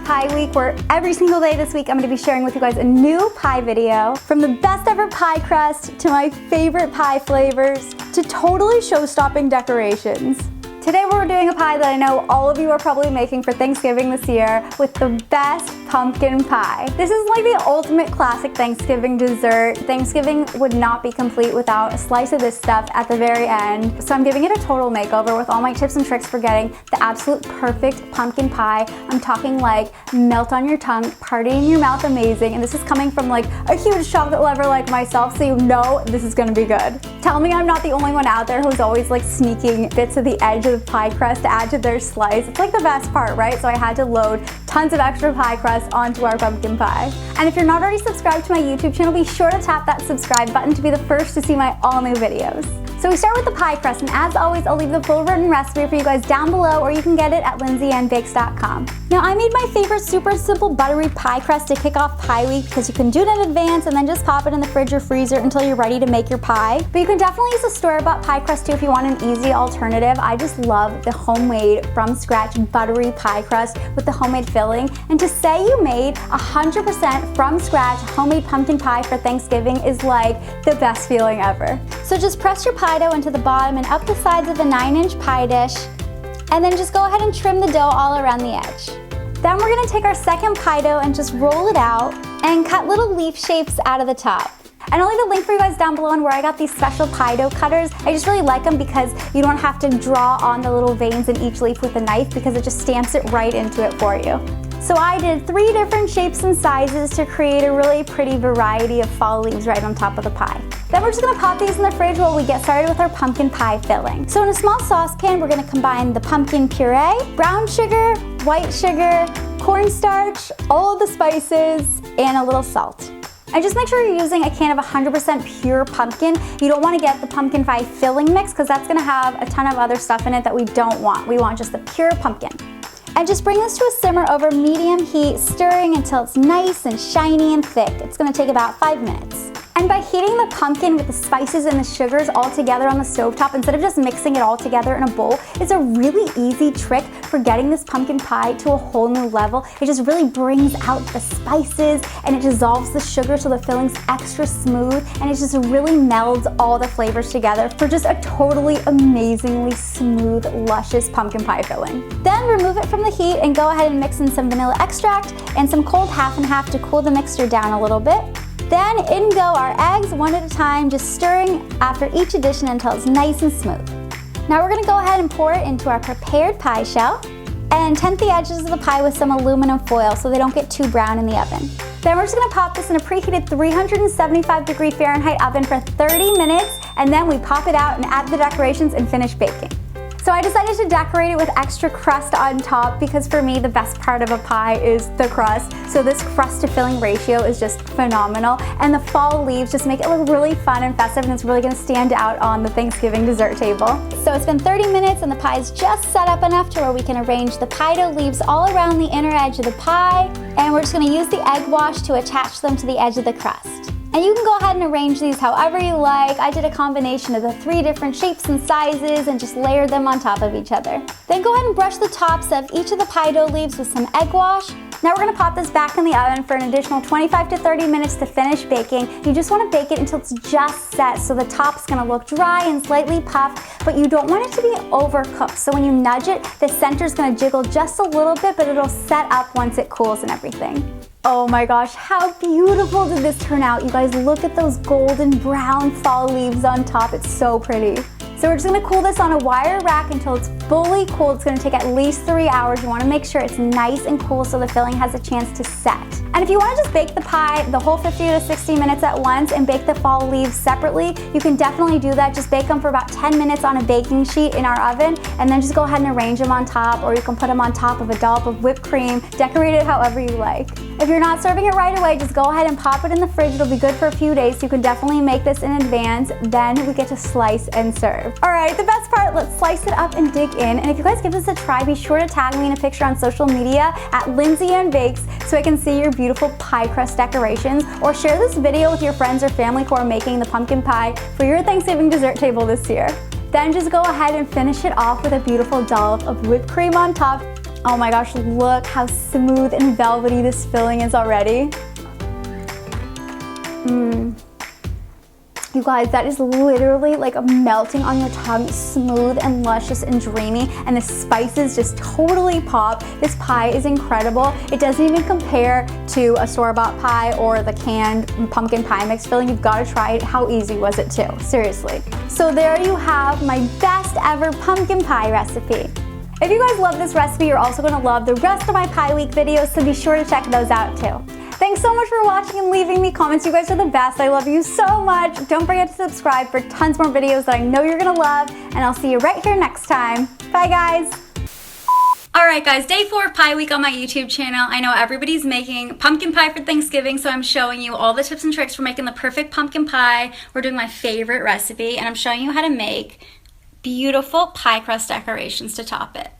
Pie Week, where every single day this week I'm going to be sharing with you guys a new pie video. From the best ever pie crust, to my favorite pie flavors, to totally show-stopping decorations. Today we're doing a pie that I know all of you are probably making for Thanksgiving this year with the best pumpkin pie. This is like the ultimate classic Thanksgiving dessert. Thanksgiving would not be complete without a slice of this stuff at the very end. So I'm giving it a total makeover with all my tips and tricks for getting the absolute perfect pumpkin pie. I'm talking like melt on your tongue, party in your mouth amazing. And this is coming from like a huge chocolate lover like myself, so you know this is gonna be good. Tell me I'm not the only one out there who's always like sneaking bits of the edge of the pie crust to add to their slice. It's like the best part, right? So I had to load tons of extra pie crust onto our pumpkin pie. And if you're not already subscribed to my YouTube channel, be sure to tap that subscribe button to be the first to see my all new videos. So we start with the pie crust, and as always, I'll leave the full written recipe for you guys down below, or you can get it at lindsayandbakes.com. Now, I made my favorite super simple buttery pie crust to kick off Pie Week because you can do it in advance and then just pop it in the fridge or freezer until you're ready to make your pie. But you can definitely use a store-bought pie crust too if you want an easy alternative. I just love the homemade, from scratch buttery pie crust with the homemade filling. And to say you made 100% from scratch homemade pumpkin pie for Thanksgiving is like the best feeling ever. So just press your pie dough into the bottom and up the sides of a 9-inch pie dish, and then just go ahead and trim the dough all around the edge. Then we're gonna take our second pie dough and just roll it out and cut little leaf shapes out of the top. And I'll leave a link for you guys down below on where I got these special pie dough cutters. I just really like them because you don't have to draw on the little veins in each leaf with a knife because it just stamps it right into it for you. So I did 3 different shapes and sizes to create a really pretty variety of fall leaves right on top of the pie. Then we're just gonna pop these in the fridge while we get started with our pumpkin pie filling. So in a small saucepan, we're gonna combine the pumpkin puree, brown sugar, white sugar, cornstarch, all of the spices, and a little salt. And just make sure you're using a can of 100% pure pumpkin. You don't want to get the pumpkin pie filling mix because that's going to have a ton of other stuff in it that we don't want. We want just the pure pumpkin. And just bring this to a simmer over medium heat, stirring until it's nice and shiny and thick. It's going to take about 5 minutes. And by heating the pumpkin with the spices and the sugars all together on the stovetop, instead of just mixing it all together in a bowl, it's a really easy trick for getting this pumpkin pie to a whole new level. It just really brings out the spices and it dissolves the sugar so the filling's extra smooth, and it just really melds all the flavors together for just a totally amazingly smooth, luscious pumpkin pie filling. Then remove it from the heat and go ahead and mix in some vanilla extract and some cold half and half to cool the mixture down a little bit. Then in go our eggs one at a time, just stirring after each addition until it's nice and smooth. Now we're gonna go ahead and pour it into our prepared pie shell and tent the edges of the pie with some aluminum foil so they don't get too brown in the oven. Then we're just gonna pop this in a preheated 375-degree Fahrenheit oven for 30 minutes, and then we pop it out and add the decorations and finish baking. So I decided to decorate it with extra crust on top because for me the best part of a pie is the crust. So this crust to filling ratio is just phenomenal, and the fall leaves just make it look really fun and festive, and it's really gonna stand out on the Thanksgiving dessert table. So it's been 30 minutes and the pie is just set up enough to where we can arrange the pie dough leaves all around the inner edge of the pie, and we're just gonna use the egg wash to attach them to the edge of the crust. And you can go ahead and arrange these however you like. I did a combination of the 3 different shapes and sizes and just layered them on top of each other. Then go ahead and brush the tops of each of the pie dough leaves with some egg wash. Now we're gonna pop this back in the oven for an additional 25 to 30 minutes to finish baking. You just wanna bake it until it's just set, so the top's gonna look dry and slightly puffed, but you don't want it to be overcooked. So when you nudge it, the center's gonna jiggle just a little bit, but it'll set up once it cools and everything. Oh my gosh, how beautiful did this turn out? You guys, look at those golden brown fall leaves on top. It's so pretty. So we're just gonna cool this on a wire rack until it's fully cool. It's gonna take at least 3 hours. You wanna make sure it's nice and cool so the filling has a chance to set. And if you wanna just bake the pie the whole 50 to 60 minutes at once and bake the fall leaves separately, you can definitely do that. Just bake them for about 10 minutes on a baking sheet in our oven, and then just go ahead and arrange them on top, or you can put them on top of a dollop of whipped cream, decorate it however you like. If you're not serving it right away, just go ahead and pop it in the fridge. It'll be good for a few days, so you can definitely make this in advance. Then we get to slice and serve. All right, the best part, let's slice it up and dig in. And if you guys give this a try, be sure to tag me in a picture on social media at lindsayandbakes so I can see your beautiful pie crust decorations, or share this video with your friends or family who are making the pumpkin pie for your Thanksgiving dessert table this year. Then just go ahead and finish it off with a beautiful dollop of whipped cream on top. Oh my gosh, look how smooth and velvety this filling is already. You guys, that is literally like melting on your tongue, smooth and luscious and dreamy, and the spices just totally pop. This pie is incredible. It doesn't even compare to a store-bought pie or the canned pumpkin pie mix filling. You've got to try it. How easy was it too? Seriously. So there you have my best ever pumpkin pie recipe. If you guys love this recipe, you're also going to love the rest of my Pie Week videos, so be sure to check those out too. Thanks so much for watching and leaving me comments. You guys are the best. I love you so much. Don't forget to subscribe for tons more videos that I know you're gonna love, and I'll see you right here next time. Bye guys. Alright guys, day 4 of Pie Week on my YouTube channel. I know everybody's making pumpkin pie for Thanksgiving, so I'm showing you all the tips and tricks for making the perfect pumpkin pie. We're doing my favorite recipe, and I'm showing you how to make beautiful pie crust decorations to top it.